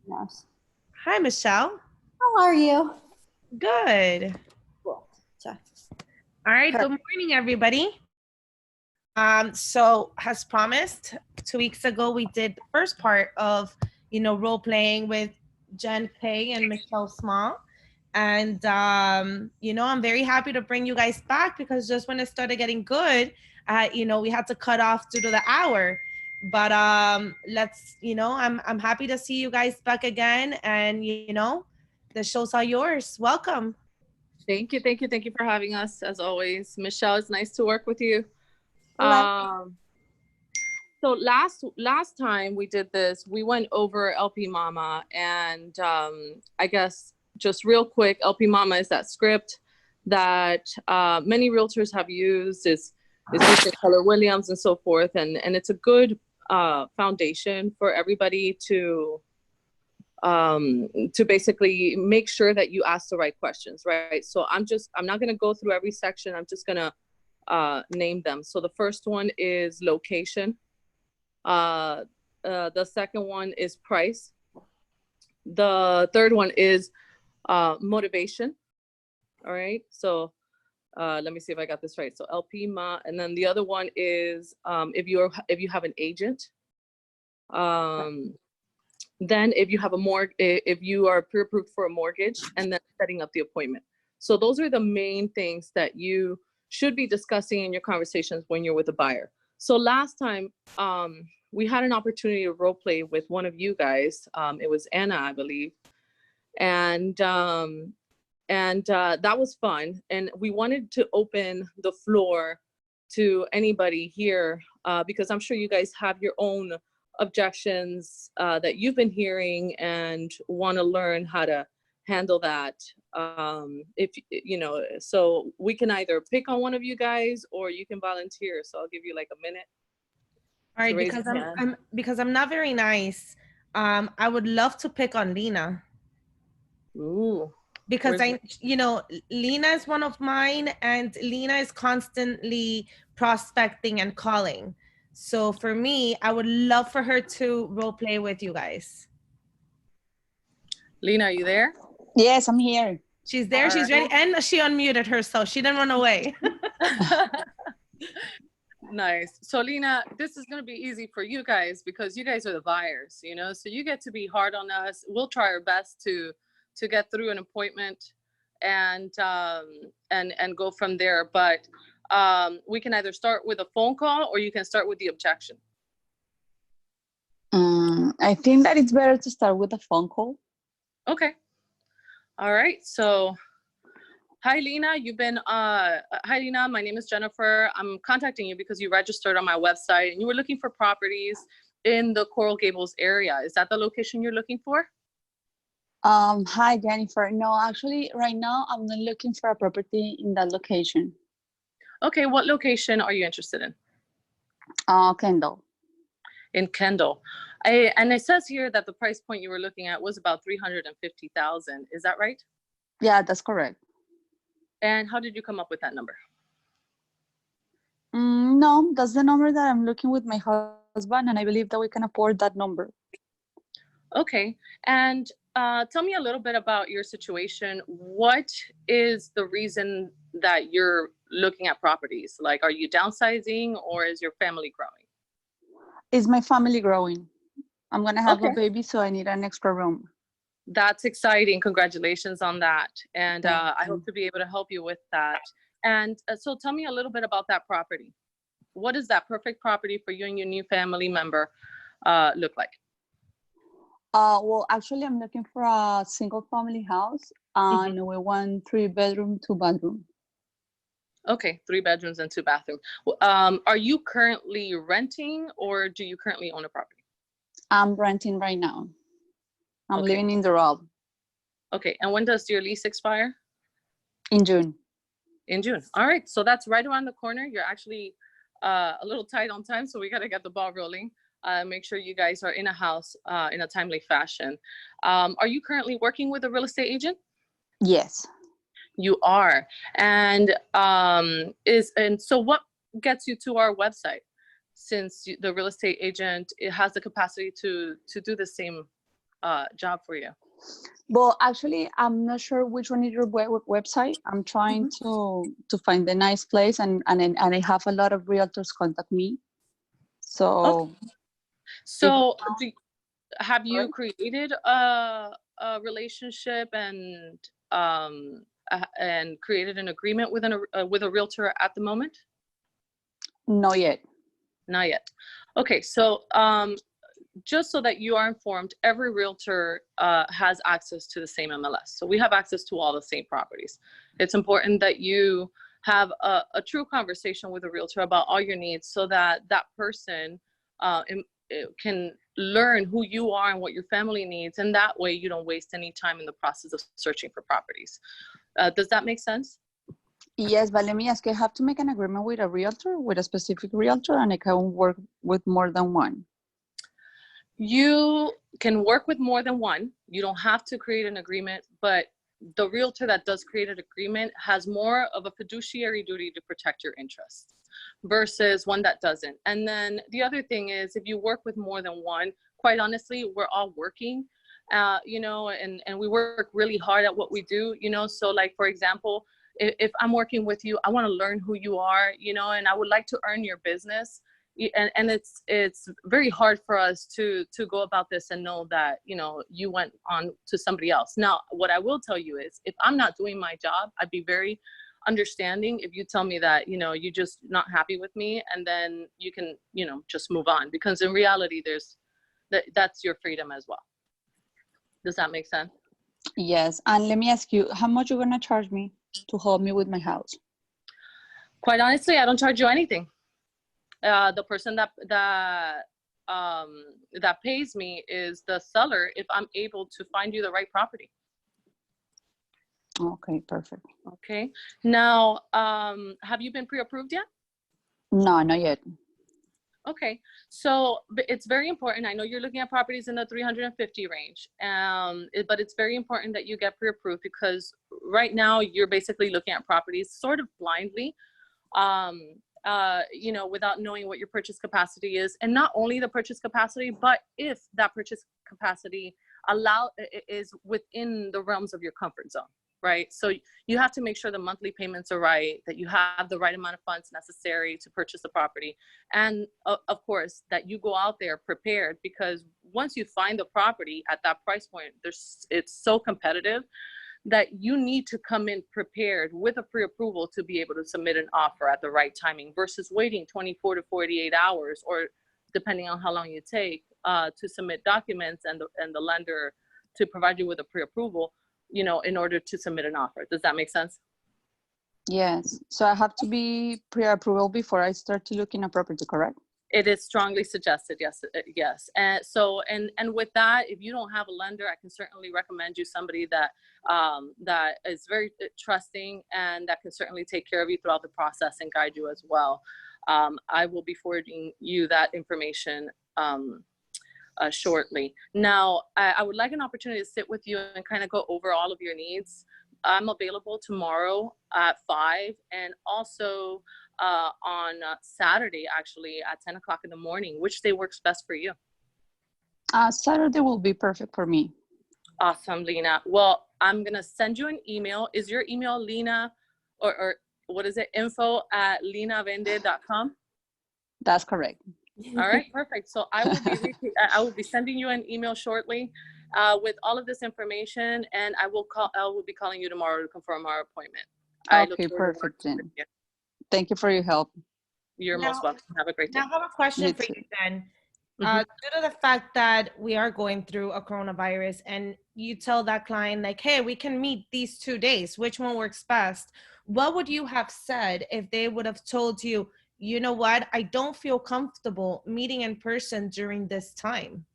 Yes. Hi, Michelle. How are you? Good. Cool. So, All right. Good morning, everybody. So as promised, 2 weeks ago, we did the first part of, role playing with Jenn Pay and Michelle Small. And, I'm very happy to bring you guys back because just when it started getting good, we had to cut off due to the hour. But I'm happy to see you guys back again. And, the show's all yours. Welcome. Thank you, thank you, thank you for having us as always. Michelle, it's nice to work with you. So last time we did this, we went over LP Mama, and I guess just real quick, LP Mama is that script that many realtors have used. Is used in Keller Williams and so forth, and it's a good foundation for everybody to basically make sure that you ask the right questions, right? So I'm not going to go through every section. I'm just going to name them. So the first one is location. The second one is price. The third one is motivation. All right. So let me see if I got this right. So LP Ma, and then the other one is if you have an agent. Then if you have if you are pre-approved for a mortgage, and then setting up the appointment. So those are the main things that you should be discussing in your conversations when you're with a buyer. So last time we had an opportunity to role play with one of you guys. It was Anna, I believe. And that was fun. And we wanted to open the floor to anybody here because I'm sure you guys have your own objections that you've been hearing and want to learn how to handle that. So we can either pick on one of you guys or you can volunteer. So I'll give you like a minute. All right, because I'm not very nice. I would love to pick on Lena. Ooh. Because Lena is one of mine, and Lena is constantly prospecting and calling. So for me, I would love for her to role play with you guys. Lena, are you there? Yes, I'm here. She's there. She's ready. And she unmuted herself. She didn't run away. Nice. So Lena, this is going to be easy for you guys because you guys are the buyers, so you get to be hard on us. We'll try our best to get through an appointment and go from there. But we can either start with a phone call or you can start with the objection. I think that it's better to start with a phone call. Okay. All right. So hi, Lena. Hi, Lena. My name is Jennifer. I'm contacting you because you registered on my website and you were looking for properties in the Coral Gables area. Is that the location you're looking for? Hi, Jennifer. No, actually, right now I'm not looking for a property in that location. Okay, what location are you interested in? Kendall. In Kendall. And it says here that the price point you were looking at was about $350,000. Is that right? Yeah, that's correct. And how did you come up with that number? No, that's the number that I'm looking with my husband, and I believe that we can afford that number. Okay, and tell me a little bit about your situation. What is the reason that you're looking at properties? Like, are you downsizing or is your family growing? Is my family growing? I'm going to have a baby, so I need an extra room. That's exciting. Congratulations on that. And I hope to be able to help you with that. And so tell me a little bit about that property. What does that perfect property for you and your new family member look like? Well, actually, I'm looking for a single family house, and we want 3-bedroom, 2-bathroom. Okay, 3 bedrooms and 2 bathrooms. Are you currently renting or do you currently own a property? I'm renting right now. I'm living in the Doral. Okay, and when does your lease expire? In June. In June. All right, so that's right around the corner. You're actually a little tight on time, so we got to get the ball rolling. Make sure you guys are in a house in a timely fashion. Are you currently working with a real estate agent? Yes. You are. And so what gets you to our website? Since the real estate agent, it has the capacity to do the same job for you? Well, actually, I'm not sure which one is your website. I'm trying to find a nice place, and I have a lot of realtors contact me. So, So have you Sorry? created a relationship and created an agreement with a realtor at the moment? not yet. Not yet. Okay, so just so that you are informed, every realtor has access to the same MLS. So we have access to all the same properties. It's important that you have a true conversation with a realtor about all your needs, so that that person can learn who you are and what your family needs, and that way you don't waste any time in the process of searching for properties. Does that make sense? Yes, but let me ask you, I have to make an agreement with a realtor, with a specific realtor, and I can work with more than one. You can work with more than one. You don't have to create an agreement, but the realtor that does create an agreement has more of a fiduciary duty to protect your interests versus one that doesn't. And then the other thing is, if you work with more than one, quite honestly, we're all working, you know, and we work really hard at what we do, you know. So like, for example, if I'm working with you, I want to learn who you are, you know, and I would like to earn your business. And it's very hard for us to go about this and know that, you know, you went on to somebody else. Now, what I will tell you is, if I'm not doing my job, I'd be very understanding if you tell me that, you know, you're just not happy with me, and then you can, you know, just move on, because in reality, that's your freedom as well. Does that make sense? Yes, and let me ask you, how much you're gonna charge me to help me with my house? Quite honestly, I don't charge you anything. The person that pays me is the seller, if I'm able to find you the right property. Okay, perfect. Okay. Now, have you been pre-approved yet? No, not yet. Okay. So it's very important. I know you're looking at properties in the 350 range, but it's very important that you get pre-approved, because right now you're basically looking at properties sort of blindly. You know, without knowing what your purchase capacity is, and not only the purchase capacity, but if that purchase capacity is within the realms of your comfort zone, right? So you have to make sure the monthly payments are right, that you have the right amount of funds necessary to purchase the property, and of course that you go out there prepared, because once you find the property at that price point, it's so competitive that you need to come in prepared with a pre-approval to be able to submit an offer at the right timing, versus waiting 24 to 48 hours, or depending on how long you take to submit documents, and the lender to provide you with a pre-approval, you know, in order to submit an offer. Does that make sense? Yes, so I have to be pre-approval before I start to look in a property, correct? It is strongly suggested, yes, yes. And so, and with that, if you don't have a lender, I can certainly recommend you somebody that that is very trusting, and that can certainly take care of you throughout the process and guide you as well. I will be forwarding you that information shortly. Now, I would like an opportunity to sit with you and kind of go over all of your needs. I'm available tomorrow at 5, and also on Saturday, actually, at 10 o'clock in the morning. Which day works best for you? Saturday will be perfect for me. Awesome, Lena. Well, I'm going to send you an email. Is your email Lena, or what is it, info@lenavende.com? That's correct. All right, perfect. So I will be sending you an email shortly with all of this information, and I will be calling you tomorrow to confirm our appointment. Okay, perfect, Jen. Thank you for your help. You're most welcome. Have a great day. Now I have a question for you, Jen. Due to the fact that we are going through a coronavirus, and you tell that client like, hey, we can meet these 2 days, which one works best? What would you have said if they would have told you, you know what, I don't feel comfortable meeting in person during this time?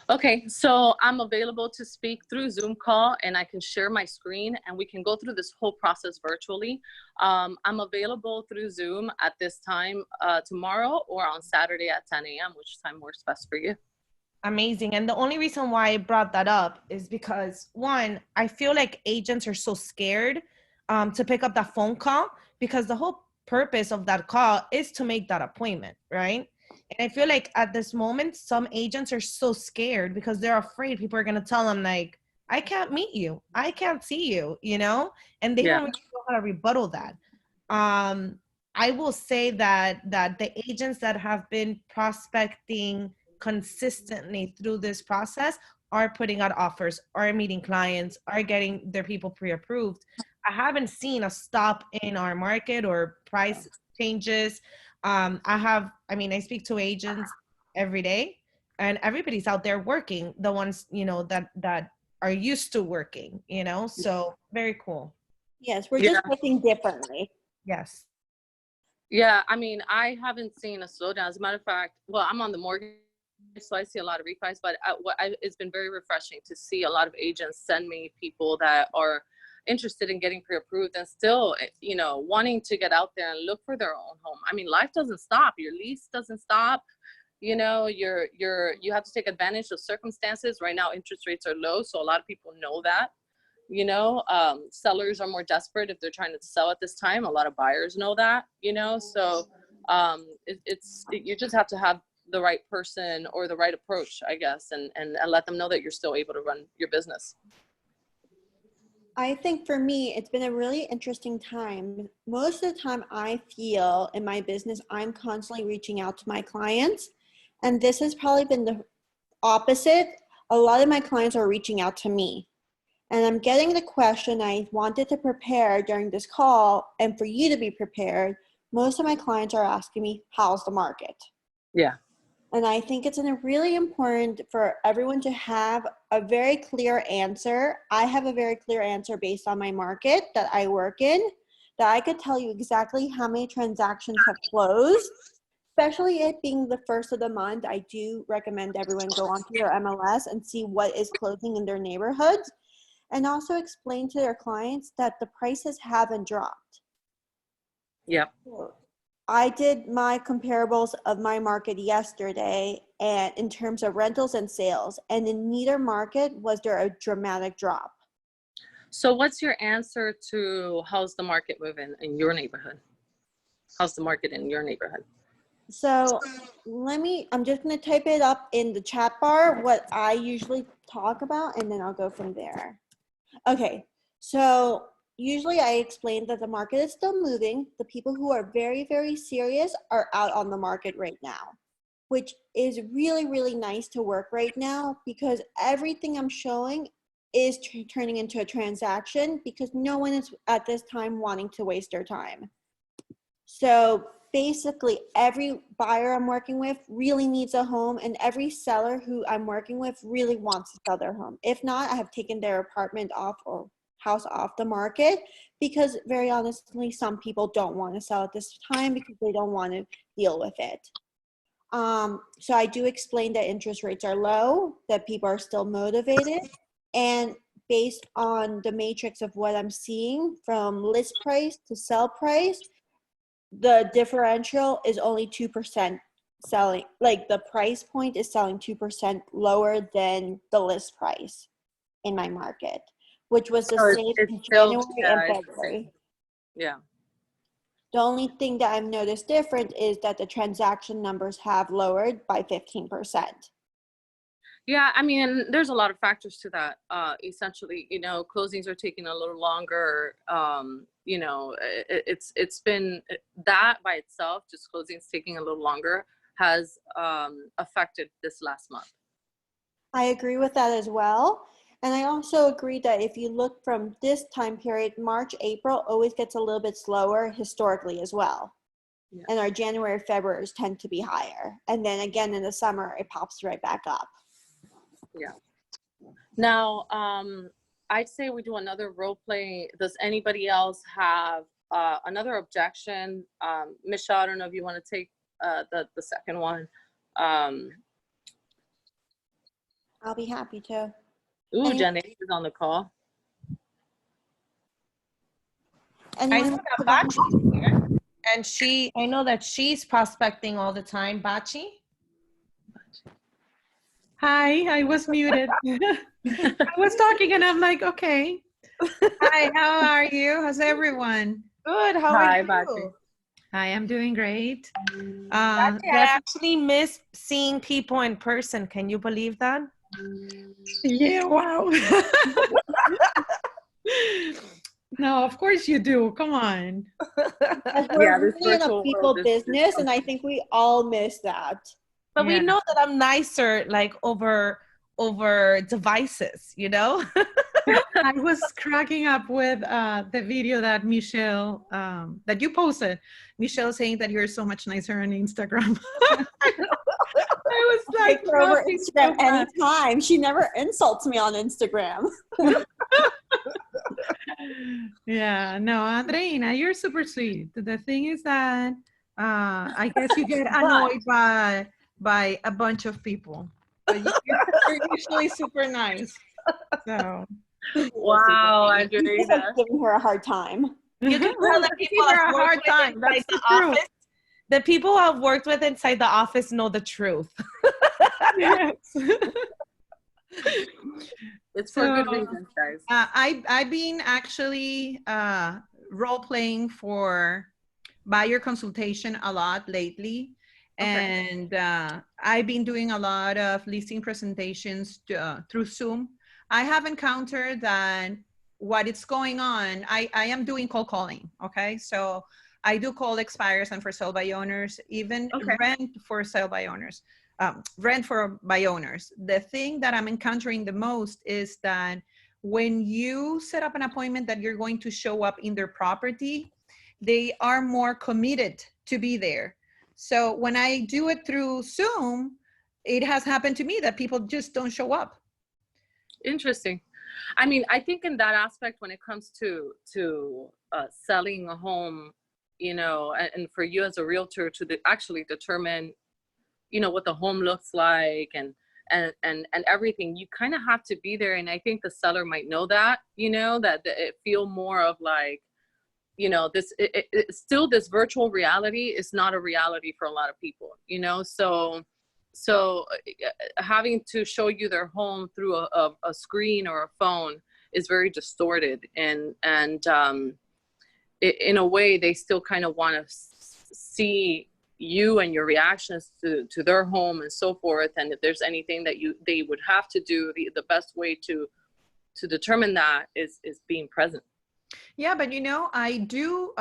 Okay, so I'm available to speak through Zoom call, and I can share my screen, and we can go through this whole process virtually. I'm available through Zoom at this time tomorrow, or on Saturday at 10 a.m., which time works best for you. Amazing. And the only reason why I brought that up is because, one, I feel like agents are so scared to pick up that phone call, because the whole purpose of that call is to make that appointment, right? And I feel like at this moment, some agents are so scared because they're afraid people are going to tell them, like, I can't meet you. I can't see you, you know? And they don't really know how to rebuttal that. I will say that the agents that have been prospecting consistently through this process are putting out offers, are meeting clients, are getting their people pre-approved. I haven't seen a stop in our market or price changes. I speak to agents every day, and everybody's out there working, the ones, you know, that are used to working, you know, so very cool. Yes, we're just working differently. Yes. Yeah, I mean, I haven't seen a slowdown. As a matter of fact, well, I'm on the mortgage, so I see a lot of refis, but it's been very refreshing to see a lot of agents send me people that are interested in getting pre-approved and still, you know, wanting to get out there and look for their own home. I mean, life doesn't stop. Your lease doesn't stop. You know, you have to take advantage of circumstances. Right now, interest rates are low, so a lot of people know that. You know, sellers are more desperate if they're trying to sell at this time. A lot of buyers know that, you know, so you just have to have the right person or the right approach, I guess, and let them know that you're still able to run your business. I think for me, it's been a really interesting time. Most of the time I feel in my business, I'm constantly reaching out to my clients, and this has probably been the opposite. A lot of my clients are reaching out to me. And I'm getting the question I wanted to prepare during this call, and for you to be prepared. Most of my clients are asking me, how's the market? Yeah. And I think it's really important for everyone to have a very clear answer. I have a very clear answer based on my market that I work in, that I could tell you exactly how many transactions have closed. Especially it being the first of the month, I do recommend everyone go onto their MLS and see what is closing in their neighborhoods. And also explain to their clients that the prices haven't dropped. Yep. I did my comparables of my market yesterday, and in terms of rentals and sales, and in neither market was there a dramatic drop. So what's your answer to how's the market moving in your neighborhood? How's the market in your neighborhood? So I'm just going to type it up in the chat bar, what I usually talk about, and then I'll go from there. Okay, so usually I explain that the market is still moving. The people who are very, very serious are out on the market right now, which is really, really nice to work right now because everything I'm showing is turning into a transaction because no one is at this time wanting to waste their time. So basically every buyer I'm working with really needs a home, and every seller who I'm working with really wants to sell their home. If not, I have taken their apartment off or house off the market because very honestly, some people don't want to sell at this time because they don't want to deal with it. So I do explain that interest rates are low, that people are still motivated, and based on the matrix of what I'm seeing from list price to sell price, the differential is only 2% selling, like the price point is selling 2% lower than the list price in my market, which was the same in January and February. Yeah. The only thing that I've noticed different is that the transaction numbers have lowered by 15%. Yeah, I mean, there's a lot of factors to that. Essentially, you know, closings are taking a little longer. You know, it's been that by itself, just closings taking a little longer has affected this last month. I agree with that as well. And I also agree that if you look from this time period, March, April always gets a little bit slower historically as well. Yeah. And our January, February tend to be higher. And then again in the summer, it pops right back up. Yeah. Now, I'd say we do another role play. Does anybody else have another objection? Michelle, I don't know if you want to take the second one. I'll be happy to. Ooh, Jenn is on the call. I know that Bachi's here, and I know that she's prospecting all the time. Bachi? Hi, I was muted. I was talking and I'm like, okay. Hi, how are you? How's everyone? Good, how are you? Bachi. I am doing great. I actually miss seeing people in person. Can you believe that? Yeah, wow. No, of course you do. Come on. Because we're Yeah, this really in a virtual people world is business, and I think we all miss that. But we Yeah. know that I'm nicer, like over devices, you know? I was cracking up with the video that Michelle, that you posted. Michelle saying that you're so much nicer on Instagram. I was like, Take her over laughing so Instagram much. anytime. She never insults me on Instagram. Yeah, no, Andreina, you're super sweet. The thing is that I guess you get annoyed by a bunch of people, but you're usually super nice. So Wow, I'm just like Andreina. giving her a hard time. You can tell the people Give her I've a worked hard with time. inside That's the the truth. office. The people I've worked with inside the office know the truth. Yes. It's for good So, reasons, guys. I've been actually role playing for buyer consultation a lot lately. Okay. And I've been doing a lot of listing presentations through Zoom. I have encountered that what is going on, I am doing cold calling, okay? So I do call expires and for sale by owners, even Okay. rent for sale by owners, rent for by owners. The thing that I'm encountering the most is that when you set up an appointment that you're going to show up in their property, they are more committed to be there. So when I do it through Zoom, it has happened to me that people just don't show up. Interesting. I mean, I think in that aspect, when it comes to selling a home, you know, and for you as a realtor to actually determine, you know, what the home looks like and everything, you kind of have to be there. And I think the seller might know that, you know, that it feel more of like, you know, this still this virtual reality is not a reality for a lot of people, you know. So having to show you their home through a screen or a phone is very distorted, and in a way they still kind of want to see you and your reactions to their home and so forth. And if there's anything that they would have to do, the best way to determine that is being present. Yeah, but you know, I do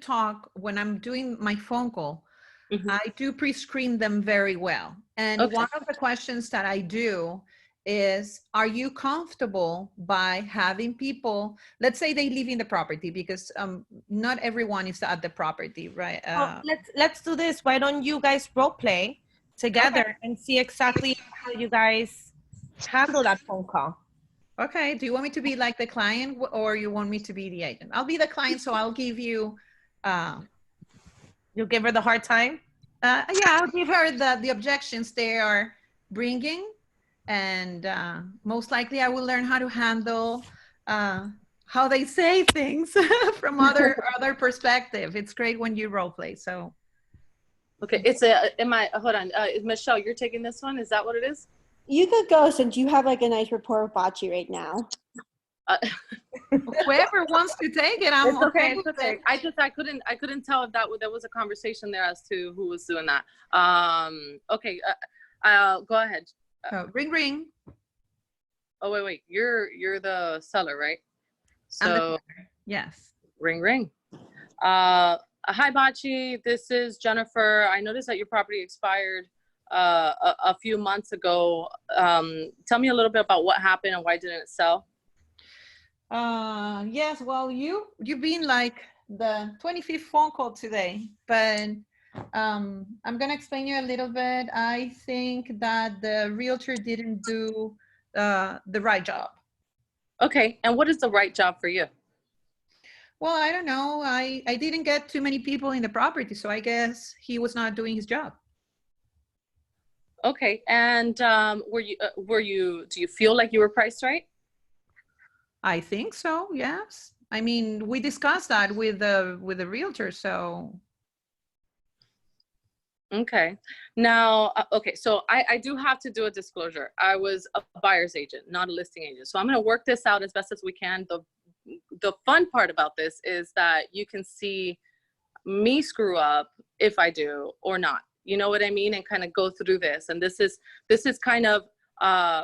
talk when I'm doing my phone call. Mhm. I do pre-screen them very well. And Okay. one of the questions that I do is, are you comfortable by having people, let's say they live in the property, because not everyone is at the property, right? Well, let's do this. Why don't you guys role play together and see exactly how you guys handle that phone call? Okay, do you want me to be like the client or you want me to be the agent? I'll be the client, so I'll give you, You'll give her the hard time? yeah, I'll give her the objections they are bringing, and most likely I will learn how to handle how they say things from other perspective. It's great when you role play. So Okay, hold on, Michelle, you're taking this one, is that what it is? You could go since you have like a nice rapport with Bachi right now. whoever wants to take it, I'm It's okay. with It's okay. it. I couldn't tell if there was a conversation there as to who was doing that. Okay. Go ahead. Ring ring. Oh wait. You're the seller, right? I'm the So seller. Yes. ring ring. Hi Bachi, this is Jennifer. I noticed that your property expired a few months ago. Tell me a little bit about what happened and why didn't it sell? Yes, well, you've been like the 25th phone call today, but I'm gonna explain you a little bit. I think that the realtor didn't do the right job. Okay, and what is the right job for you? Well, I don't know. I didn't get too many people in the property, so I guess he was not doing his job. Okay, and do you feel like you were priced right? I think so, yes. I mean, we discussed that with the realtor, so. Okay. Now, okay, so I do have to do a disclosure. I was a buyer's agent, not a listing agent. So I'm going to work this out as best as we can. the fun part about this is that you can see me screw up if I do or not. You know what I mean? And kind of go through this. And this is kind of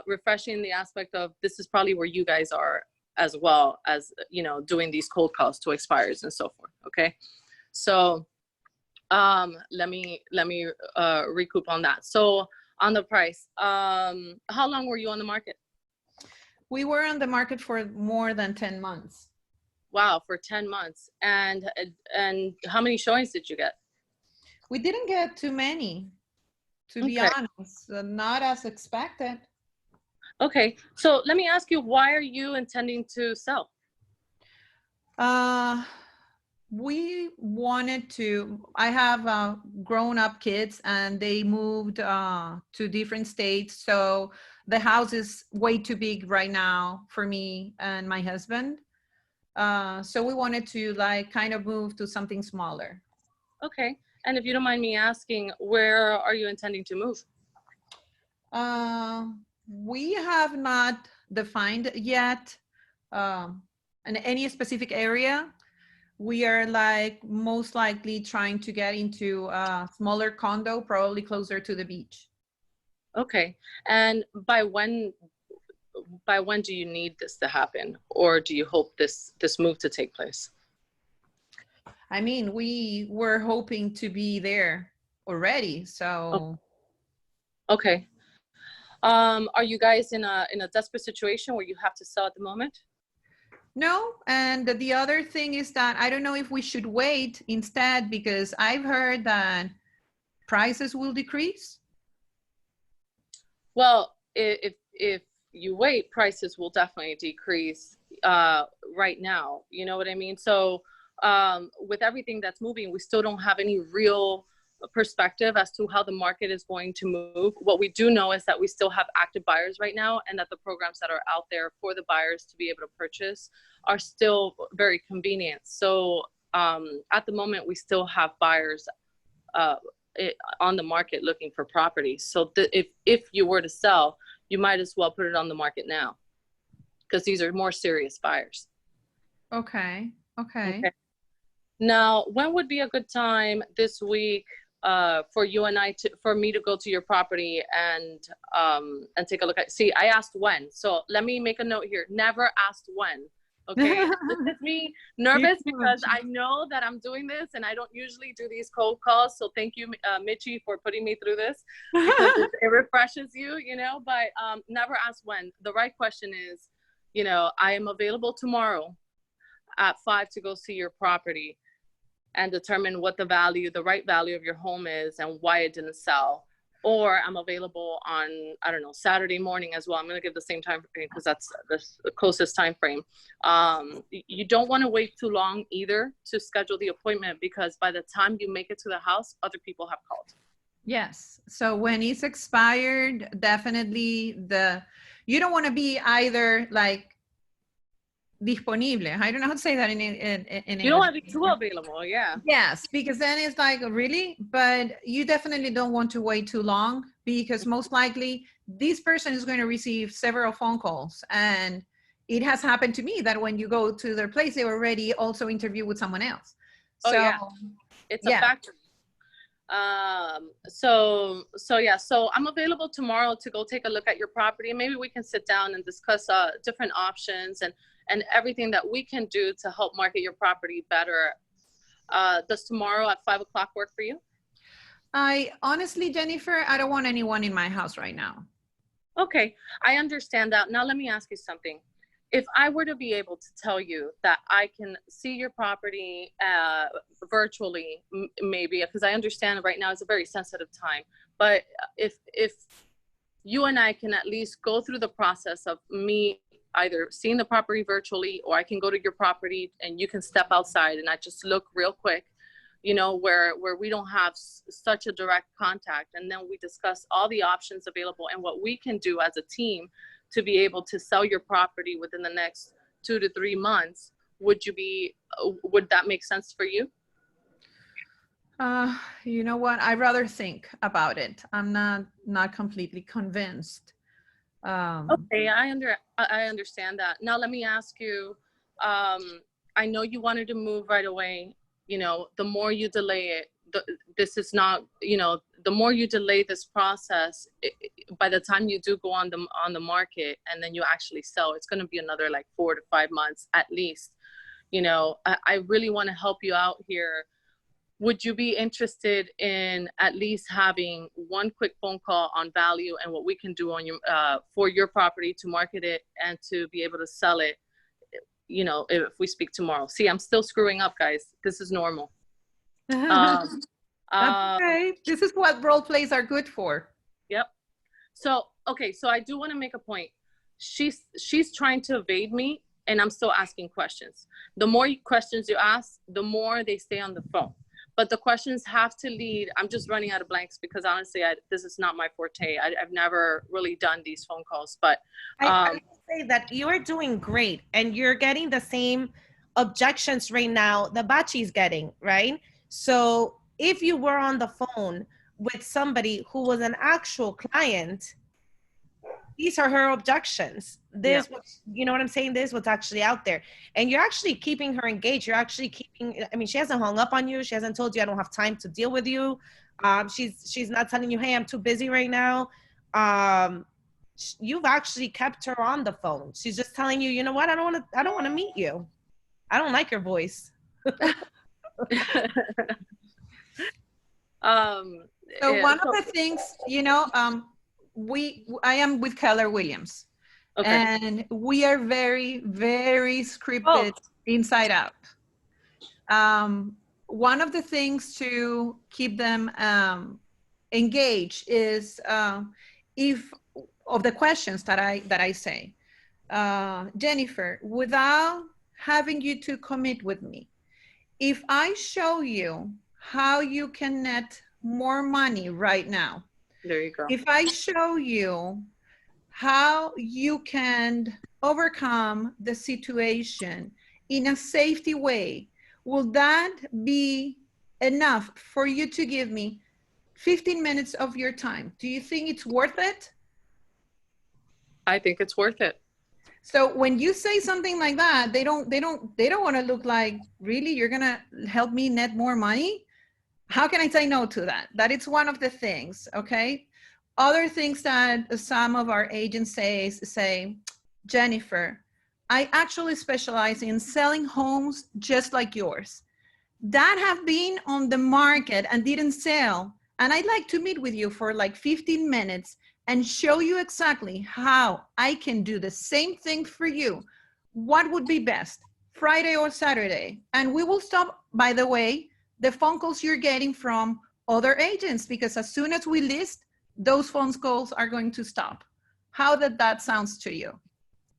refreshing the aspect of this is probably where you guys are as well as, you know, doing these cold calls to expires and so forth. Okay. So let me recoup on that. So on the price, how long were you on the market? We were on the market for more than 10 months. Wow, for 10 months. And how many showings did you get? We didn't get too many, to be honest, not as expected. Okay, so let me ask you, why are you intending to sell? We wanted to, I have grown-up kids and they moved to different states. So the house is way too big right now for me and my husband. So we wanted to like kind of move to something smaller. Okay, and if you don't mind me asking, where are you intending to move? We have not defined yet in any specific area. We are like most likely trying to get into a smaller condo, probably closer to the beach. Okay, and by when do you need this to happen, or do you hope this move to take place? I mean, we were hoping to be there already, so. Okay. Are you guys in a desperate situation where you have to sell at the moment? No, and the other thing is that I don't know if we should wait instead, because I've heard that prices will decrease. Well, if you wait, prices will definitely decrease right now. You know what I mean? So with everything that's moving, we still don't have any real perspective as to how the market is going to move. What we do know is that we still have active buyers right now, and that the programs that are out there for the buyers to be able to purchase are still very convenient. So at the moment, we still have buyers on the market looking for property. So if you were to sell, you might as well put it on the market now, because these are more serious buyers. Okay. Now, when would be a good time this week for you and for me to go to your property and take a look at? See, I asked when, so let me make a note here. Never asked when. Okay, this is me nervous because I know that I'm doing this and I don't usually do these cold calls. So thank you, Mitchie, for putting me through this, because it refreshes you, you know. But never ask when. The right question is, you know, I am available tomorrow at 5 to go see your property and determine what the right value of your home is and why it didn't sell. Or I'm available on, I don't know, Saturday morning as well. I'm going to give the same time frame because that's the closest time frame. You don't want to wait too long either to schedule the appointment, because by the time you make it to the house, other people have called. Yes. So when it's expired, definitely you don't want to be either like disponible. I don't know how to say that in English. You don't want to be too available, yeah. Yes, because then it's like, really? But you definitely don't want to wait too long, because most likely this person is going to receive several phone calls. And it has happened to me that when you go to their place, they already also interview with someone else. So yeah, it's a factor. So I'm available tomorrow to go take a look at your property. Maybe we can sit down and discuss different options and everything that we can do to help market your property better. Does tomorrow at 5 o'clock work for you? I honestly, Jennifer, I don't want anyone in my house right now. Okay, I understand that. Now let me ask you something. If I were to be able to tell you that I can see your property virtually, maybe, because I understand right now it's a very sensitive time, but if you and I can at least go through the process of me either seeing the property virtually, or I can go to your property and you can step outside and I just look real quick, you know, where we don't have such a direct contact, and then we discuss all the options available and what we can do as a team to be able to sell your property within the next 2 to 3 months, would that make sense for you? You know what? I'd rather think about it. I'm not completely convinced. Okay, I understand that. Now let me ask you, I know you wanted to move right away. You know, the more you delay it, this is not, you know, the more you delay this process, by the time you do go on the market and then you actually sell, it's going to be another like 4 to 5 months at least. You know, I really want to help you out here. Would you be interested in at least having one quick phone call on value and what we can do on your for your property to market it and to be able to sell it? You know, if we speak tomorrow. See, I'm still screwing up, guys. This is normal. That's okay. This is what role plays are good for. Yep. So, okay. So I do want to make a point. She's trying to evade me and I'm still asking questions. The more questions you ask, the more they stay on the phone. But the questions have to lead. I'm just running out of blanks because honestly, this is not my forte. I've never really done these phone calls, but I would say that you are doing great and you're getting the same objections right now that Bachi's getting, right? So if you were on the phone with somebody who was an actual client, these are her objections. This, yeah. You know what I'm saying? This is what's actually out there. And you're actually keeping her engaged. You're actually keeping, I mean, she hasn't hung up on you. She hasn't told you I don't have time to deal with you. She's not telling you, hey, I'm too busy right now. You've actually kept her on the phone. She's just telling you, you know what? I don't want to meet you. I don't like your voice. So one of the things, you know, I am with Keller Williams, okay. And we are very, very scripted inside out. One of the things to keep them engaged is if of the questions that I say, Jennifer, without having you to commit with me, if I show you how you can net more money right now, there you go. If I show you how you can overcome the situation in a safety way, will that be enough for you to give me 15 minutes of your time? Do you think it's worth it? I think it's worth it. So when you say something like that, they don't want to look like, really, you're going to help me net more money? How can I say no to that? That it's one of the things, okay? Other things that some of our agents say, Jennifer, I actually specialize in selling homes just like yours that have been on the market and didn't sell. And I'd like to meet with you for like 15 minutes and show you exactly how I can do the same thing for you. What would be best, Friday or Saturday? And we will stop, by the way, the phone calls you're getting from other agents, because as soon as we list, those phone calls are going to stop. How did that sounds to you?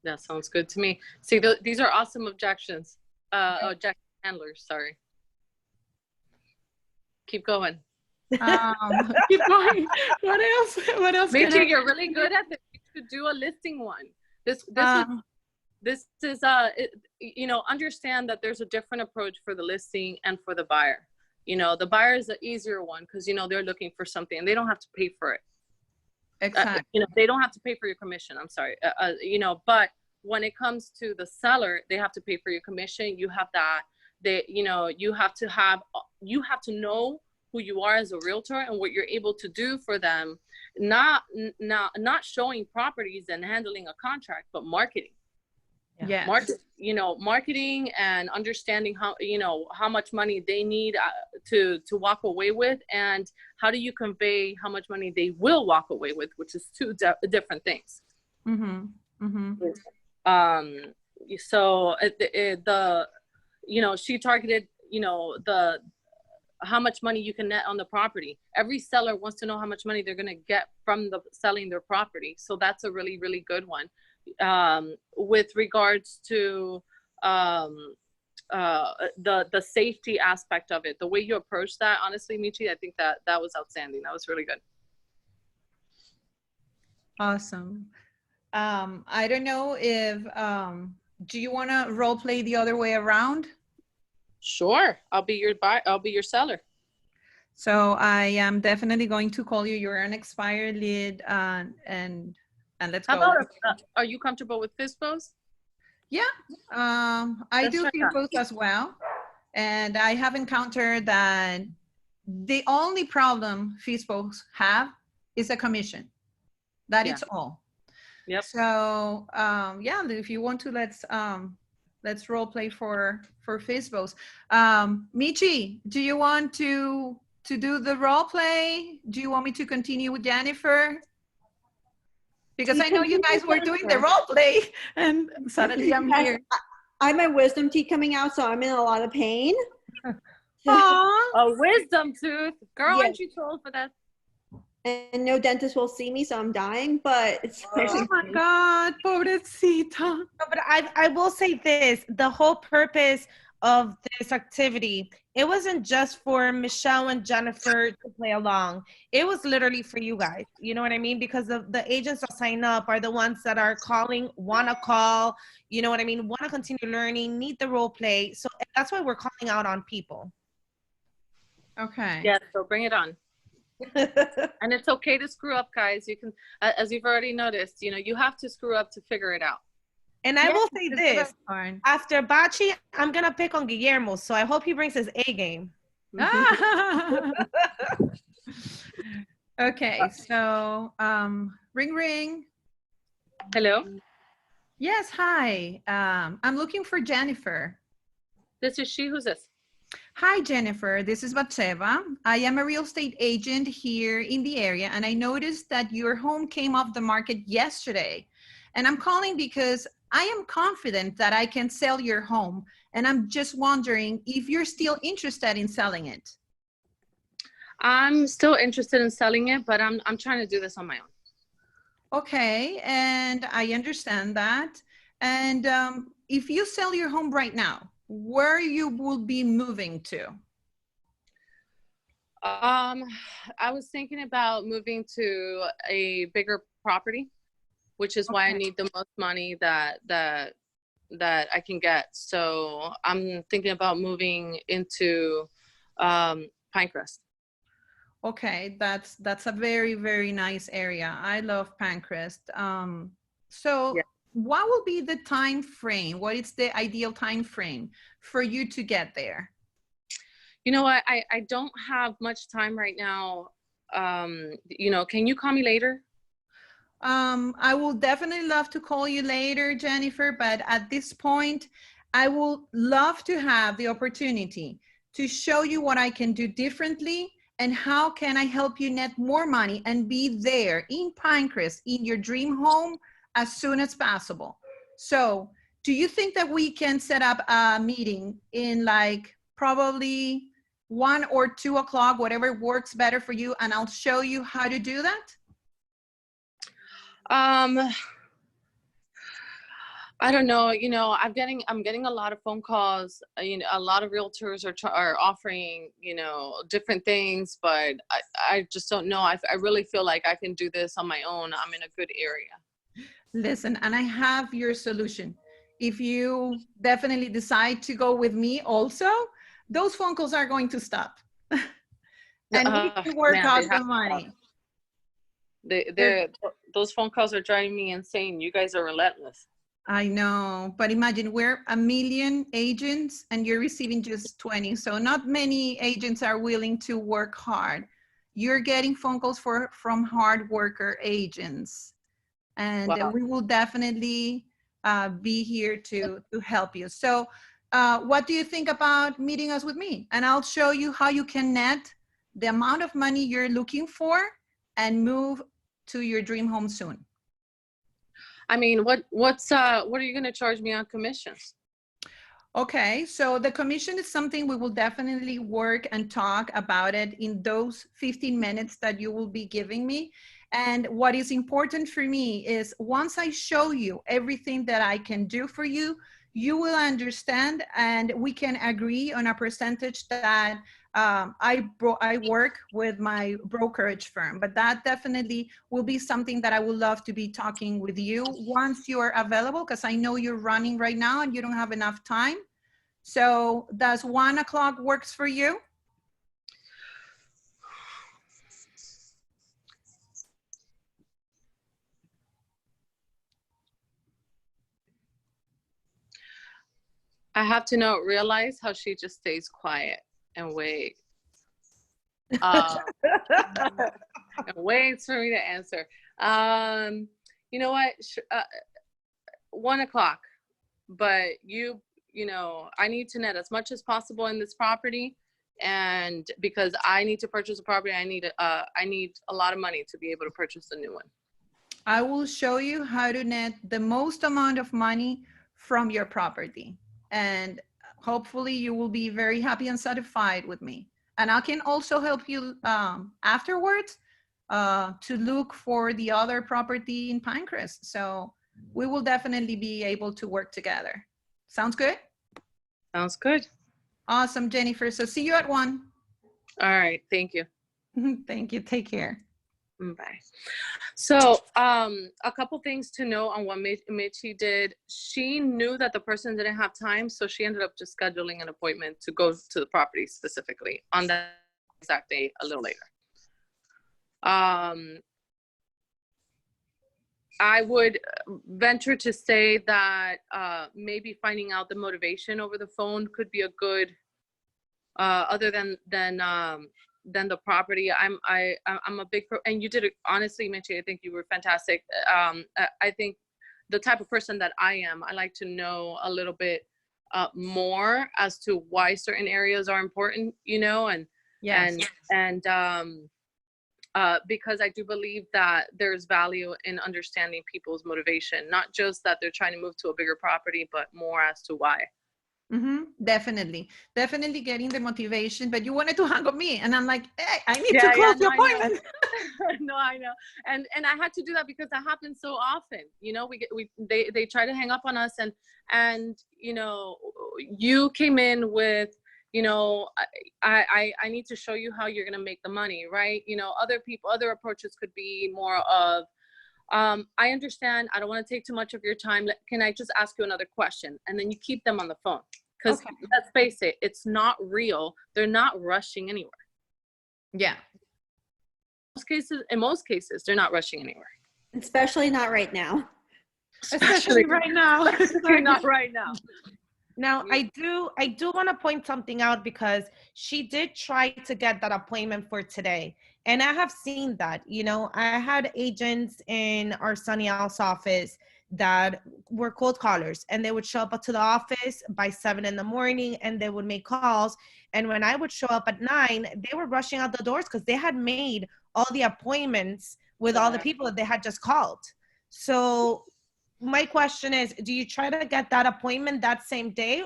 That sounds good to me. See, these are awesome objections. Objection handlers, sorry. Keep going. Keep going. What else? What else? Michi, you're really good at this. You should do a listing one. This is you know, understand that there's a different approach for the listing and for the buyer. You know, the buyer is the easier one because, you know, they're looking for something and they don't have to pay for it. Exactly. You know, they don't have to pay for your commission. I'm sorry. You know, but when it comes to the seller, they have to pay for your commission. You have that. You know, you have to know who you are as a realtor and what you're able to do for them. Not showing properties and handling a contract, but marketing. Yeah. Marketing and understanding how, you know, how much money they need to walk away with, and how do you convey how much money they will walk away with, which is two different things. Mm-hmm. Mm-hmm. So you know, she targeted, you know, how much money you can net on the property. Every seller wants to know how much money they're going to get from selling their property. So that's a really, really good one. With regards to the safety aspect of it, the way you approach that, honestly, Michi, I think that was outstanding. That was really good. Awesome. I don't know if do you want to role play the other way around? Sure, I'll be your seller. So I am definitely going to call you. You're an expired lead, and let's go. How about, are you comfortable with FISBOs? Yeah, I Let's do try that. FISBOs as well. And I have encountered that the only problem FISBOs have is a commission. That Yeah. it's all. Yep. So yeah, if you want to, let's role play for FISBOs. Michi, do you want to do the role play? Do you want me to continue with Jennifer? Because I know you guys were doing the role play, and suddenly I'm here. I have my wisdom teeth coming out, so I'm in a lot of pain. Aww. A wisdom tooth. Girl, Yeah. aren't you told for that? And no dentist will see me, so I'm dying, but it's Oh my God, pobrecita. No, but I will say this, the whole purpose of this activity, it wasn't just for Michelle and Jennifer to play along. It was literally for you guys. You know what I mean? Because the agents that sign up are the ones that are calling, want to call, you know what I mean? Want to continue learning, need the role play. So that's why we're calling out on people. Okay. Yeah, so bring it on. And it's okay to screw up, guys. You can, as you've already noticed, you know, you have to screw up to figure it out. And I will say It's this, fine. after Bachi, I'm going to pick on Guillermo. So I hope he brings his A game. Okay, so ring ring. Hello, Yes, hi. I'm looking for Jennifer. this is she. Who's this? Hi, Jennifer. This is Batseva. I am a real estate agent here in the area, and I noticed that your home came off the market yesterday. And I'm calling because I am confident that I can sell your home, and I'm just wondering if you're still interested in selling it. I'm still interested in selling it, but I'm trying to do this on my own. Okay, and I understand that. And if you sell your home right now, where you will be moving to? I was thinking about moving to a bigger property, which is why I need the most money that I can get. So I'm thinking about moving into Pinecrest. Okay, that's a very, very nice area. I love Pancrest. So Yeah. what will be the time frame? What is the ideal time frame for you to get there? You know what? I don't have much time right now. You know, can you call me later? I will definitely love to call you later, Jennifer, but at this point, I would love to have the opportunity to show you what I can do differently and how can I help you net more money and be there in Pinecrest, in your dream home as soon as possible. So do you think that we can set up a meeting in like probably 1 or 2 o'clock, whatever works better for you, and I'll show you how to do that? I don't know. You know, I'm getting a lot of phone calls. You know, a lot of realtors are offering, you know, different things, but I just don't know. I really feel like I can do this on my own. I'm in a good area. Listen, and I have your solution. If you definitely decide to go with me also, those phone calls are going to stop. And we can work out the money. Those phone calls are driving me insane. You guys are relentless. I know, but imagine we're 1 million agents and you're receiving just 20. So not many agents are willing to work hard. You're getting phone calls from hard worker agents. And Wow. we will definitely be here to help you. So what do you think about meeting us with me? And I'll show you how you can net the amount of money you're looking for and move to your dream home soon. I mean, what are you going to charge me on commissions? Okay, so the commission is something we will definitely work and talk about it in those 15 minutes that you will be giving me. And what is important for me is once I show you everything that I can do for you, you will understand and we can agree on a percentage that I work with my brokerage firm, but that definitely will be something that I would love to be talking with you once you are available, because I know you're running right now and you don't have enough time. So does 1 o'clock works for you? I have to realize how she just stays quiet and wait. And waits for me to answer. You know what? 1 o'clock. But you know, I need to net as much as possible in this property, and because I need to purchase a property, I need a lot of money to be able to purchase a new one. I will show you how to net the most amount of money from your property. And hopefully you will be very happy and satisfied with me. And I can also help you afterwards to look for the other property in Pinecrest. So we will definitely be able to work together. Sounds good? Sounds good. Awesome, Jennifer. So see you at 1. All right. Thank you. Thank you. Take care. Bye. So a couple things to know on what Michi did. She knew that the person didn't have time, so she ended up just scheduling an appointment to go to the property specifically on that exact day a little later. I would venture to say that maybe finding out the motivation over the phone could be a good, other than the property. I'm a big pro, and you did it honestly, Michi. I think you were fantastic. I think the type of person that I am, I like to know a little bit more as to why certain areas are important, you know, and Yes. because I do believe that there's value in understanding people's motivation, not just that they're trying to move to a bigger property, but more as to why. Definitely getting the motivation, but you wanted to hang on me, and I'm like, hey, I need to close the appointment. No, I know, and I had to do that because that happens so often. You know, they try to hang up on us, and you know, you came in with, you know, I need to show you how you're gonna make the money, right? You know, other approaches could be more of, I understand, I don't want to take too much of your time. Can I just ask you another question? And then you keep them on the phone. Because let's face it, it's not real. They're not rushing anywhere. Yeah. In most cases, they're not rushing anywhere. Especially not right now. Especially right now. Not right now. Now, I do want to point something out, because she did try to get that appointment for today. And I have seen that, you know, I had agents in our Sunny House office that were cold callers, and they would show up to the office by 7 in the morning, and they would make calls. And when I would show up at 9, they were rushing out the doors because they had made all the appointments with all the people that they had just called. So my question is, do you try to get that appointment that same day,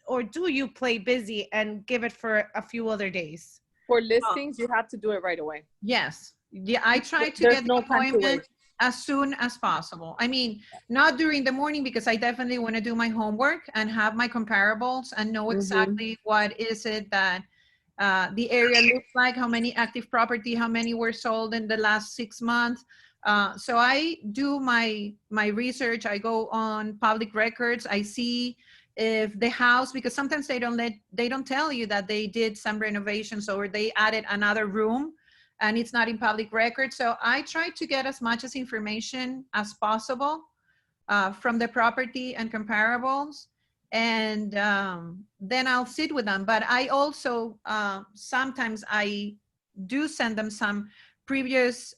or do you play busy and give it for a few other days? For listings, you have to do it right away. Yes. Yeah, I try to There's get no the time to appointment wait. as soon as possible. I mean, not during the morning, because I definitely want to do my homework and have my comparables and know exactly what is it that the area looks like, how many active property, how many were sold in the last 6 months. So I do my research. I go on public records. I see if the house, because sometimes they don't tell you that they did some renovations or they added another room and it's not in public record. So I try to get as much as information as possible from the property and comparables. And then I'll sit with them. But I also, sometimes I do send them some previous,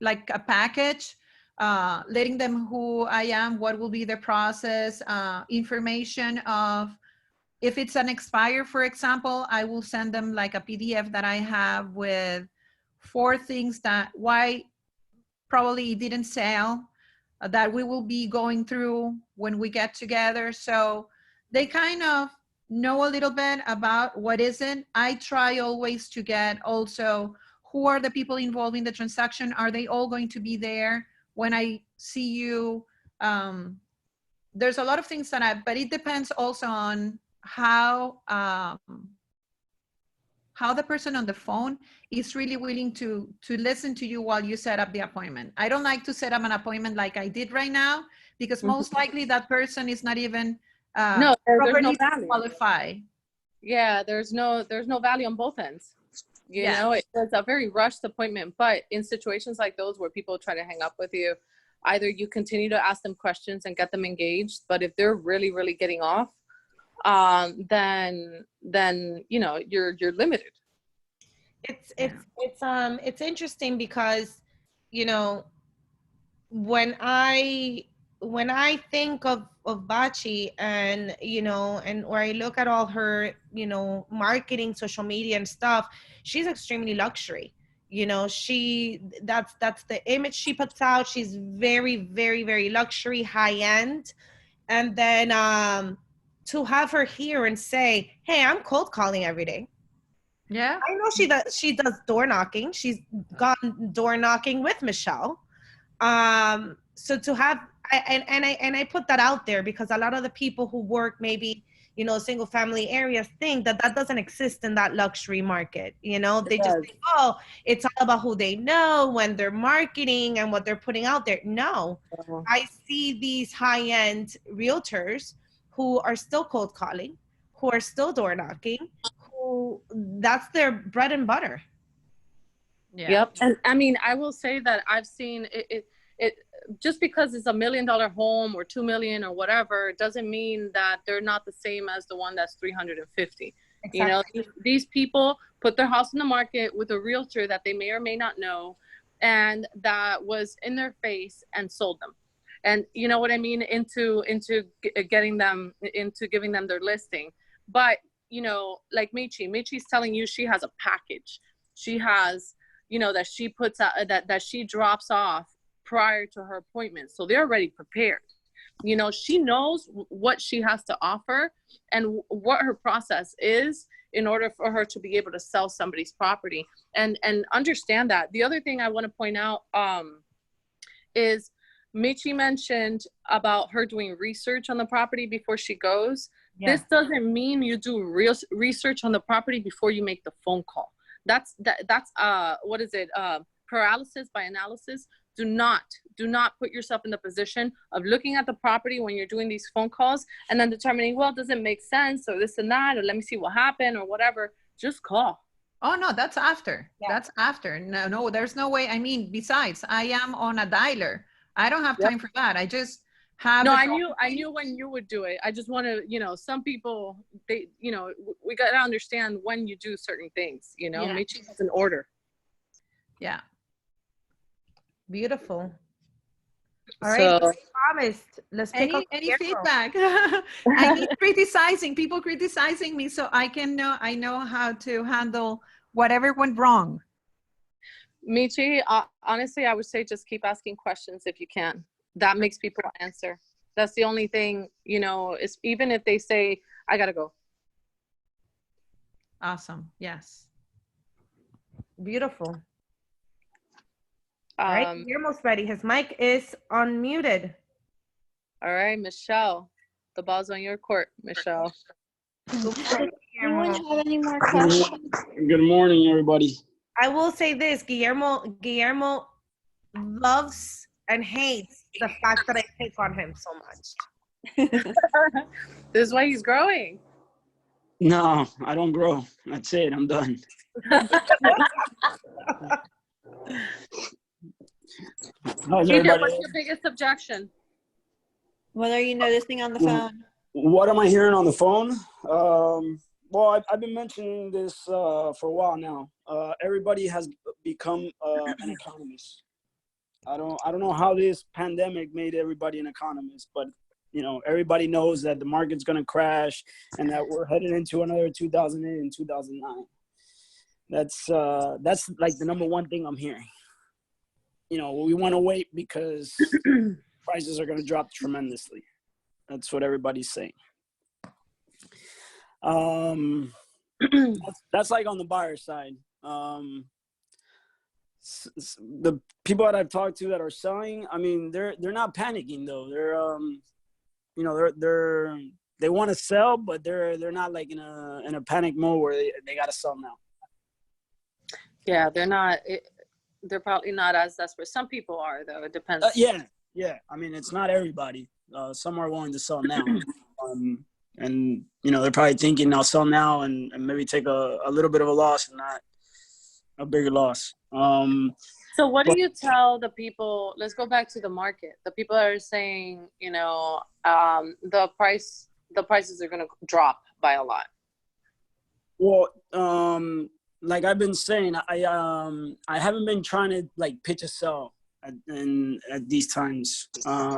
like a package, letting them who I am, what will be the process, information of, if it's an expire, for example, I will send them like a PDF that I have with 4 things that why probably it didn't sell, that we will be going through when we get together. So they kind of know a little bit about what is it. I try always to get also, who are the people involved in the transaction? Are they all going to be there when I see you? There's a lot of things but it depends also on how the person on the phone is really willing to listen to you while you set up the appointment. I don't like to set up an appointment like I did right now, because most likely that person is not even properly qualified. Yeah, there's no value on both ends. You know, it's a very rushed appointment. But in situations like those where people try to hang up with you, either you continue to ask them questions and get them engaged, but if they're really, really getting off, then you're limited. It's interesting because, when I think of Bachi, and or I look at all her marketing, social media and stuff, she's extremely luxury. That's the image she puts out. She's very, very, very luxury, high end. And then to have her here and say, hey, I'm cold calling every day. Yeah. I know she does door knocking. She's gone door knocking with Michelle. So to have, I put that out there because a lot of the people who work maybe, single family areas think that doesn't exist in that luxury market. They just think, oh, it's all about who they know when they're marketing and what they're putting out there. No, I see these high-end realtors who are still cold calling, who are still door knocking, who that's their bread and butter. Yeah. Yep. And I mean, I will say that I've seen it just because it's $1 million home or 2 million or whatever, it doesn't mean that they're not the same as the one that's 350. Exactly. These people put their house in the market with a realtor that they may or may not know, and that was in their face and sold them. And you know what I mean? Into getting them, into giving them their listing. But, like Michi's telling you she has a package. She has, that she puts out, that she drops off prior to her appointment. So they're already prepared. She knows what she has to offer and what her process is in order for her to be able to sell somebody's property, and understand that. The other thing I want to point out is Michi mentioned about her doing research on the property before she goes. Yeah. This doesn't mean you do real research on the property before you make the phone call. That's what is it? Paralysis by analysis. Do not put yourself in the position of looking at the property when you're doing these phone calls and then determining, well, does it make sense, or this and that, or let me see what happened, or whatever. Just call. Oh no, that's after. Yeah. That's after. No, there's no way. I mean, besides, I am on a dialer. I don't have time for that. I just have. No, I knew when you would do it. I just want to, some people, they, we got to understand when you do certain things, Michi has an order. Yeah. Beautiful. All right, so, promised. Let's take any feedback. I need criticizing, people criticizing me, so I know how to handle whatever went wrong. Michi, honestly, I would say just keep asking questions if you can. That makes people answer. That's the only thing, is even if they say, I gotta go. Awesome. Yes. Beautiful. All right, Guillermo's ready. His mic is unmuted. All right, Michelle, the ball's on your court, Michelle. Anyone have any more questions? Good morning, everybody. I will say this, Guillermo loves and hates the fact that I pick on him so much. This is why he's growing. No, I don't grow. That's it. I'm done. What's your biggest objection? What are you noticing on the phone? What am I hearing on the phone? Well, I've been mentioning this for a while now. Everybody has become an economist. I don't know how this pandemic made everybody an economist, but everybody knows that the market's going to crash and that we're headed into another 2008 and 2009. That's like the number one thing I'm hearing. We want to wait because prices are going to drop tremendously. That's what everybody's saying. That's like on the buyer side. The people that I've talked to that are selling, I mean, they're not panicking though. They want to sell, but they're not like in a panic mode where they got to sell now. Yeah, they're not. They're probably not as desperate. Some people are though. It depends. Yeah. I mean, it's not everybody. Some are willing to sell now. And they're probably thinking I'll sell now and maybe take a little bit of a loss and not a bigger loss. So what do you tell the people? Let's go back to the market. The people that are saying, you know, the prices are going to drop by a lot. Well, like I've been saying, I haven't been trying to like pitch a sell at these times. I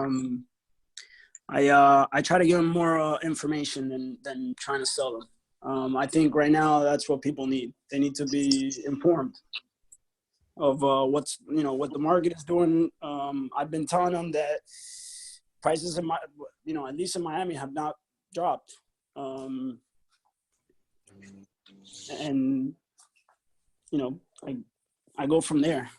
try to give them more information than trying to sell them. I think right now that's what people need. They need to be informed of what the market is doing. I've been telling them that prices in at least in Miami have not dropped. And I go from there.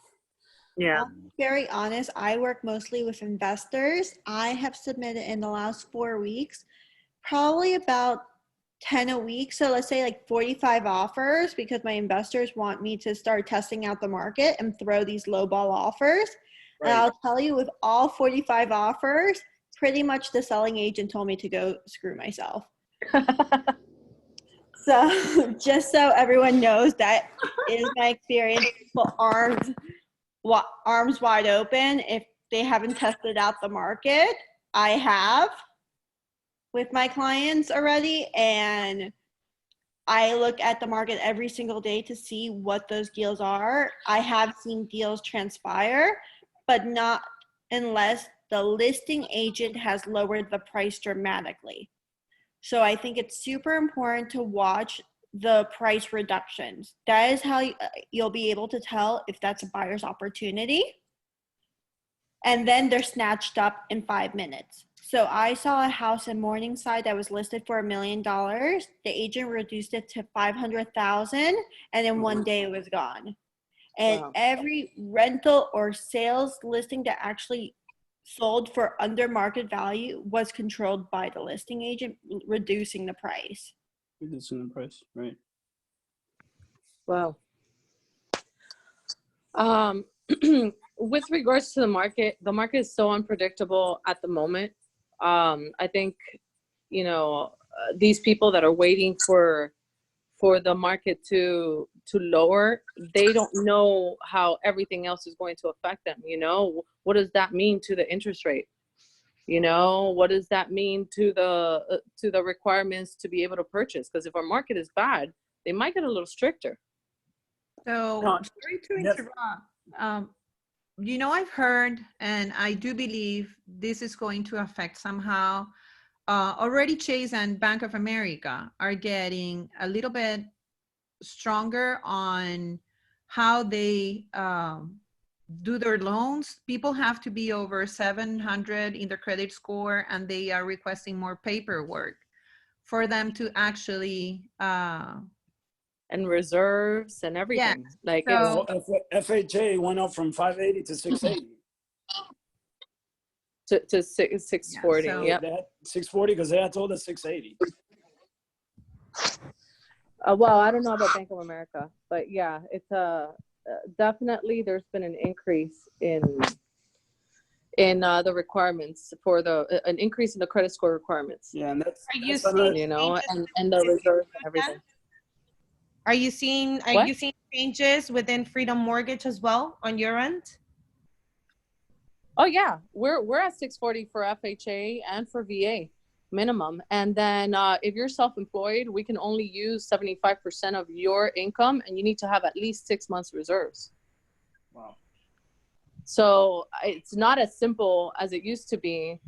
Yeah. I'll be very honest, I work mostly with investors. I have submitted in the last 4 weeks, probably about 10 a week. So let's say like 45 offers, because my investors want me to start testing out the market and throw these lowball offers. Right. And I'll tell you, with all 45 offers, pretty much the selling agent told me to go screw myself. So just so everyone knows, that is my experience. People arms wide open if they haven't tested out the market. I have with my clients already, and I look at the market every single day to see what those deals are. I have seen deals transpire, but not unless the listing agent has lowered the price dramatically. So I think it's super important to watch the price reductions. That is how you'll be able to tell if that's a buyer's opportunity. And then they're snatched up in 5 minutes. So I saw a house in Morningside that was listed for $1 million. The agent reduced it to $500,000, and in 1 day it was gone. And Wow. every rental or sales listing that actually sold for under market value was controlled by the listing agent, reducing the price. Reducing the price, right? Wow. With regards to the market is so unpredictable at the moment. I think, these people that are waiting for the market to lower, they don't know how everything else is going to affect them. What does that mean to the interest rate? What does that mean to the requirements to be able to purchase? Because if our market is bad, they might get a little stricter. So, sorry to interrupt. I've heard, and I do believe this is going to affect somehow. Already Chase and Bank of America are getting a little bit stronger on how they do their loans. People have to be over 700 in their credit score, and they are requesting more paperwork for them to actually And reserves and everything. Yeah. Like So- FHA went up from 580 to 680. to 640. Yeah, so- Yep. They had 640 because they had told us 680. Well, I don't know about Bank of America, but yeah, it's definitely there's been an increase in the requirements for an increase in the credit score requirements. Yeah, and that's Are you that's another- seeing and the reserves and everything. Are you seeing changes within Freedom Mortgage as well on your end? Oh yeah, we're at 640 for FHA and for VA minimum, and then if you're self-employed, we can only use 75% of your income, and you need to have at least 6 months reserves. Wow. So it's not as simple as it used to be.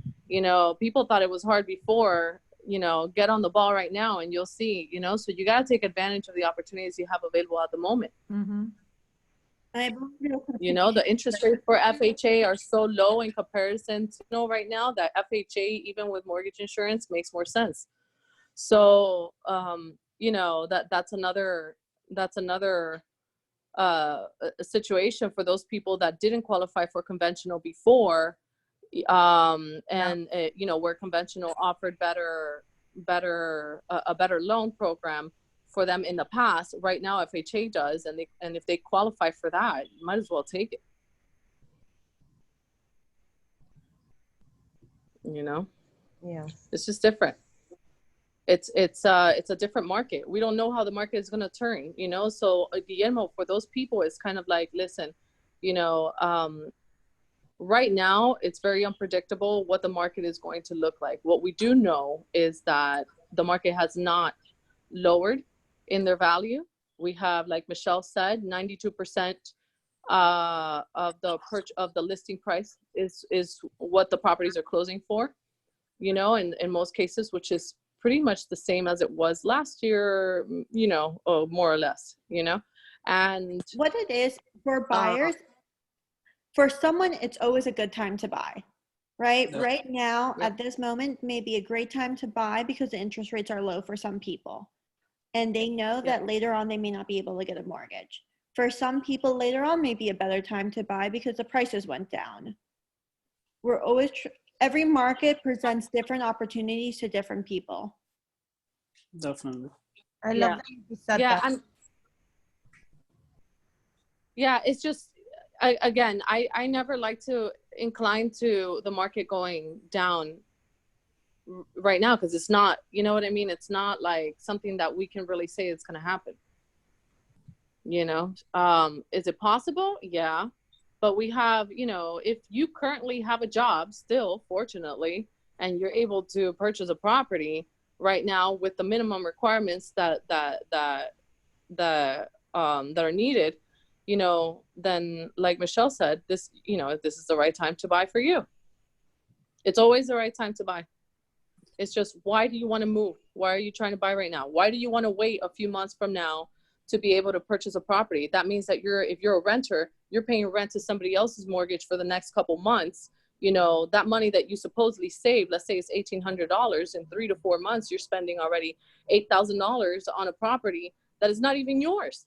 People thought it was hard before. Get on the ball right now, and you'll see. So you got to take advantage of the opportunities you have available at the moment. Mm-hmm. The interest rates for FHA are so low in comparison to right now that FHA, even with mortgage insurance, makes more sense. So that's another a situation for those people that didn't qualify for conventional before, where conventional offered a better loan program for them in the past. Right now FHA does, and if they qualify for that, you might as well take it. Yeah. It's just different. It's a different market. We don't know how the market is going to turn, so Guillermo, for those people, it's kind of like, listen, you know, right now it's very unpredictable what the market is going to look like. What we do know is that the market has not lowered in their value. We have, like Michelle said, 92% of the listing price is what the properties are closing for, you know, in most cases, which is pretty much the same as it was last year, you know, more or less, you know. And what it is for buyers, for someone, it's always a good time to buy, right? Yeah. Right now, Yeah. at this moment, may be a great time to buy because the interest rates are low for some people. And they know that later on they may not be able to get a mortgage. For some people later on may be a better time to buy because the prices went down. We're always, every market presents different opportunities to different people. Definitely. I love that you said yeah, that. and yeah, it's just, I never like to incline to the market going down right now, because it's not, you know what I mean? It's not like something that we can really say it's going to happen. You know, is it possible? Yeah. But we have, you know, if you currently have a job still, fortunately, and you're able to purchase a property right now with the minimum requirements that are needed, you know, then like Michelle said, this, you know, this is the right time to buy for you. It's always the right time to buy. It's just, why do you want to move? Why are you trying to buy right now? Why do you want to wait a few months from now to be able to purchase a property? That means that if you're a renter, you're paying rent to somebody else's mortgage for the next couple months. You know, that money that you supposedly saved, let's say it's $1,800, in 3 to 4 months, you're spending already $8,000 on a property that is not even yours.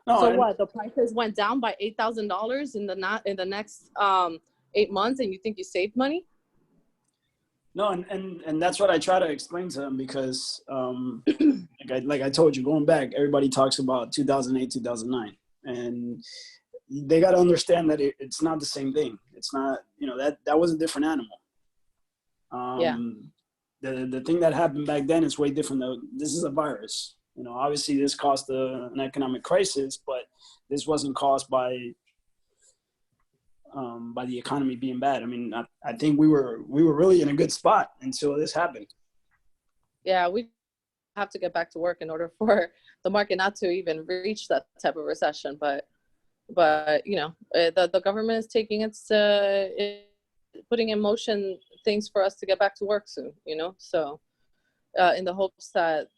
No, So and- what? The prices went down by $8,000 in the next 8 months, and you think you saved money? No, and that's what I try to explain to them, because like I told you, going back, everybody talks about 2008, 2009, and they got to understand that it's not the same thing. It's not, you know, that was a different animal. Yeah. The thing that happened back then is way different though. This is a virus. You know, obviously this caused an economic crisis, but this wasn't caused by the economy being bad. I mean, I think we were really in a good spot until this happened. Yeah, we have to get back to work in order for the market not to even reach that type of recession. But you know, the government is taking putting in motion things for us to get back to work soon. You know, so in the hopes that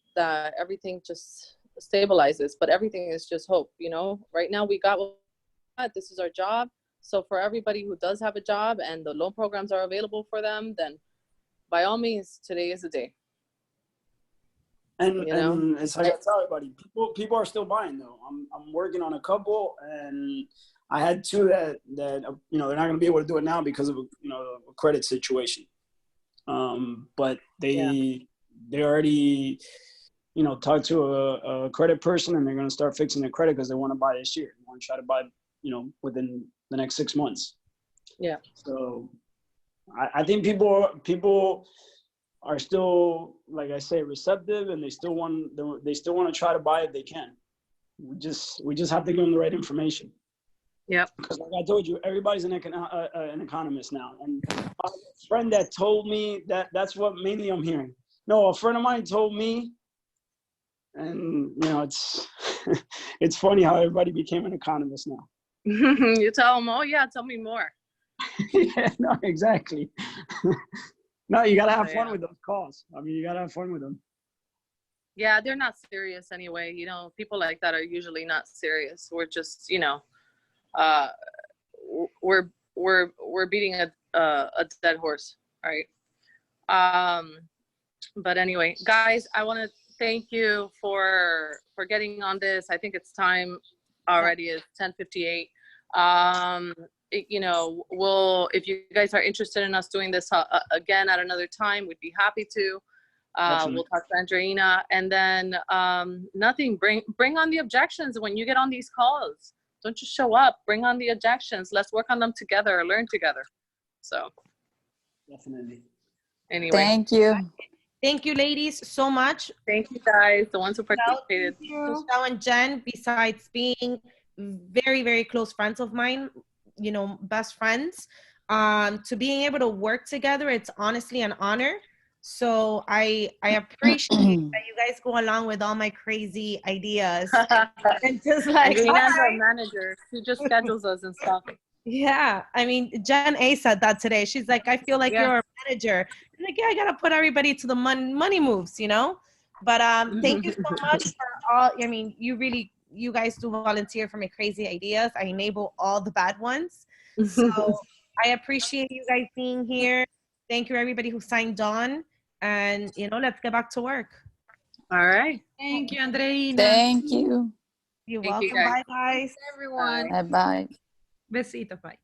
everything just stabilizes. But everything is just hope. You know, right now we got what this is our job. So for everybody who does have a job and the loan programs are available for them, then by all means, today is the day. And, you know? and it's like I tell everybody, people are still buying though. I'm working on a couple, and I had two that you know, they're not going to be able to do it now because of, you know, a credit situation. But they already, you know, talked to a credit person, and they're going to start fixing their credit because they want to buy this year. They want to try to buy, you know, within the next 6 months. Yeah. So I think people are still, like I say, receptive, and they still want to try to buy if they can. We just have to give them the right information. Yep. Because like I told you, everybody's an economist now. And a friend that told me that's what mainly I'm hearing. No, a friend of mine told me, and you know, it's it's funny how everybody became an economist now. You tell them, oh yeah, tell me more. Yeah, no, exactly. No, you gotta have fun with those calls. I mean, you gotta have fun with them. Yeah, they're not serious anyway. You know, people like that are usually not serious. We're just, you know, we're beating a dead horse, right? But anyway, guys, I want to thank you for getting on this. I think it's time already. It's 10:58. You know, if you guys are interested in us doing this again at another time, we'd be happy to. We'll talk to Andreina, and then nothing. Bring on the objections when you get on these calls. Don't just show up. Bring on the objections. Let's work on them together. Learn together. So Definitely. Anyway, Thank you, ladies, so much. Thank you, guys, the ones who participated. Michelle and Jen, besides being very, very close friends of mine, you know, best friends. To being able to work together, it's honestly an honor. So I appreciate that you guys go along with all my crazy ideas. And just like, Adriana's our manager. She just schedules us and stuff. yeah, I mean, Jen A said that today. She's like, I feel like you're a manager. I'm like, yeah, I gotta put everybody to the money moves, you know. But thank you so much for all. I mean, you guys do volunteer for my crazy ideas. I enable all the bad ones. So I appreciate you guys being here. Thank you, everybody who signed on, and you know, let's get back to work. All right. Thank you, Andreina. Thank you. You're Thank you, welcome. guys. Bye, guys. Everyone. Bye bye. Besitos. Bye.